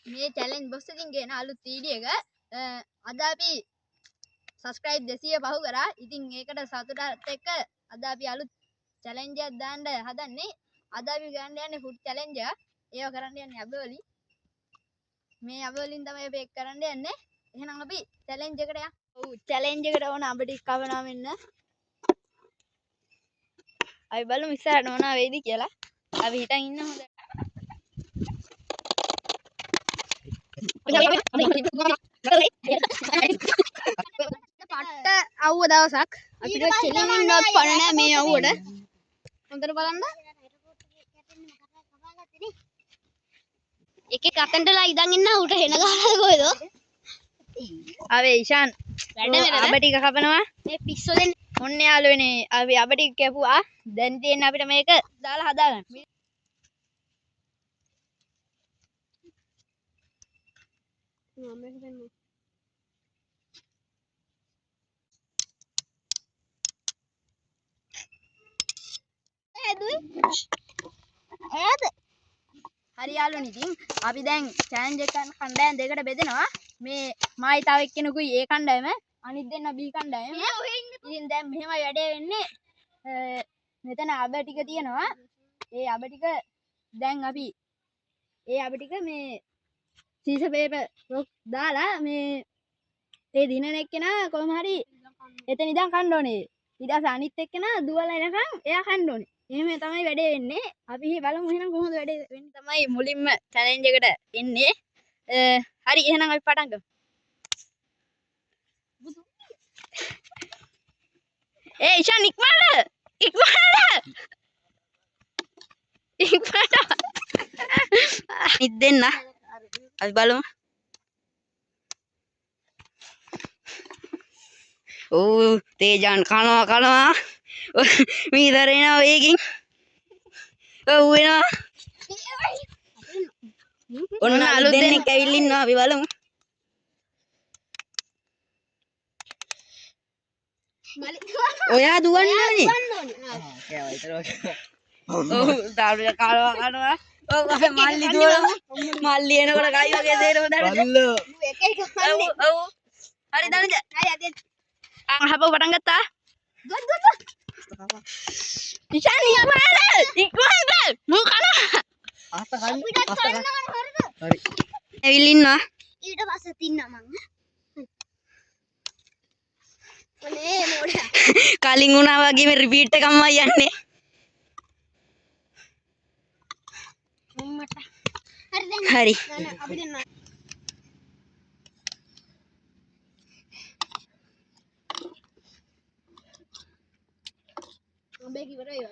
මේ challenge box එකකින් ගෙන අලුත් වීඩියෝ එක අද අපි subscribe 200 පහු කරා. ඉතින් ඒකට සතුටත් එක්ක අද අපි අලුත් challenge එකක් දාන්න හදන්නේ. අද අපි ගන්න යන්නේ food challenge එක. ඒව කරන්න යන්නේ අබවලි. මේ අබවලින් තමයි අපි ඒක කරන්න යන්නේ. එහෙනම් අපි challenge එකට යමු. ඔව් challenge එකට ඕන අඹ ටික කවනවා මෙන්න. අපි බලමු ඉස්සරහට මොනවා වෙයිද කියලා. අපි හිතන් ඉන්න හොඳ. පට්ට අවුව දවසක් අපිට කෙලින්වත් පණ නැහැ මේ අවුවට. හොඳට බලන්න. එකෙක් අතෙන්ටලා ඉඳන් ඉන්න උට හෙන ගහලා කොහෙද? ආවේ ඉෂාන් වැඩ අබ ටික කපනවා. මේ පිස්සෝ දෙන්නේ. ඔන්න යාළුවනේ අපි අබ ටික කැපුවා. දැන් තියෙන අපිට මේක දාලා හදාගන්න. මේක දෙන්න. හරි යාළුවනි ඉතින් අපි දැන් challenge එක කරන කණ්ඩායම් දෙකකට බෙදෙනවා. මේ මායි තව එක්කෙනෙකුයි ඒ කණ්ඩායම අනිත් දෙන්න B කණ්ඩායම. ඉතින් දැන් මෙහෙමයි වැඩේ වෙන්නේ. මෙතන අබ ටික තියෙනවා. ඒ අබ ටික දැන් අපි ඒ අබ ටික මේ සීස පේපර් රොක් දාලා මේ ඒ දිනන එක්කෙනා කොහොම හරි එතන ඉඳන් කන්න ඕනේ. ඊට පස්සේ අනිත් එක්කෙනා දුවලා එනකන් එයා කන්න ඕනේ. එහෙම තමයි වැඩේ වෙන්නේ. අපි බලමු එහෙනම් කොහොමද වැඩේ වෙන්නේ. තමයි මුලින්ම challenge එකට එන්නේ. හරි එහෙනම් අපි පටන් ගමු. ඒ ඉෂාන් ඉක්මනට ඉත් දෙන්න. අපි බලමු. ඕ තේජාන් කනවා මීදර එනවා වේගින්. ඔව් එනවා. ඔන්න අලුත් දෙනෙක් ඇවිල්ලා ඉන්නවා. අපි බලමු. ඔයා දුවන්න ඕනේ. ඔව් තාරුල කනවා. ඔව් අපි මල්ලි දුවනවා. මල්ලි එනකොට ගයි වගේ දේරම දැනද? එක එක කන්නේ. ඔව්. හරි දනජ. හරි අද. හපව පටන් ගත්තා. දුව. ඉෂාන් ඉක්මනට මූ කනවා. අස්ත කන්න. හරි. ඇවිල්ලා ඉන්නවා. ඊට පස්සේ තින්නා මං. ඔනේ මොඩා. කලින් වුණා වගේ මේ රිපීට් එකක්මයි යන්නේ. මට. හරි දැන්. අපි දෙන්න. අම්බේ කිවරයි.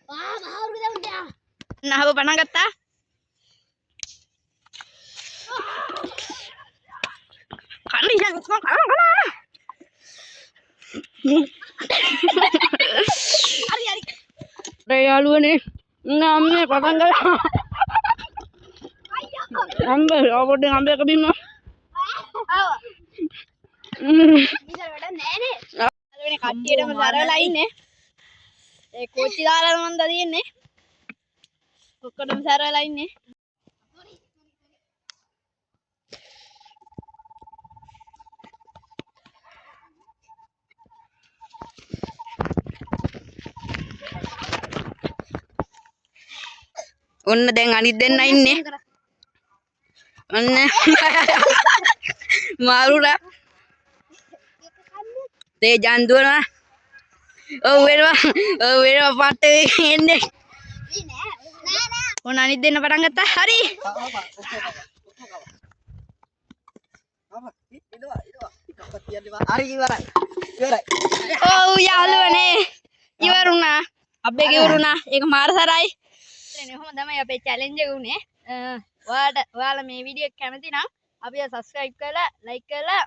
බාවරු දෙමුදා. නහව පණ ගත්තා. කන්න ඉන්න කන. හරි. යාළුවනේ අම්මේ පටන් ගත්තා. අම්බේ අපොඩ්ඩෙන් අම්බේ කපින්න. ආවා. ඉතින් වැඩ නෑනේ. යාළුවනේ කට්ටියටම සරලලා ඉන්නේ. ඒ කෝච්චි දාලා මන්ද තියෙන්නේ. ඔක්කොටම සරලලා ඉන්නේ. ඔන්න දැන් අනිත් දෙන්න ඉන්නේ. ඔන්න මාරුලා. තේජාන් දුවනවා. ඔව් වෙනවා පට්ට එන්නේ. ඔන්න අනිත් දෙන්න පටන් ගත්තා. හරි. ඔව් යාළුවනේ ඉවරුණා. අබ්බේ ඉවරුණා. ඒක මාරසරයි. එහෙනම් තමයි අපේ challenge එක උනේ. ඔයාලා මේ වීඩියෝ එක කැමති නම් අපිව subscribe කරලා like කරලා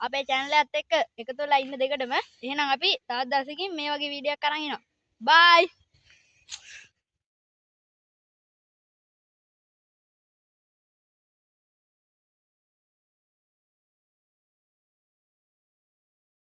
අපේ channel එකත් එක්ක එකතු වෙලා ඉන්න දෙකටම. එහෙනම් අපි තවත් දවසකින් මේ වගේ වීඩියෝ එකක් අරන් එනවා. bye.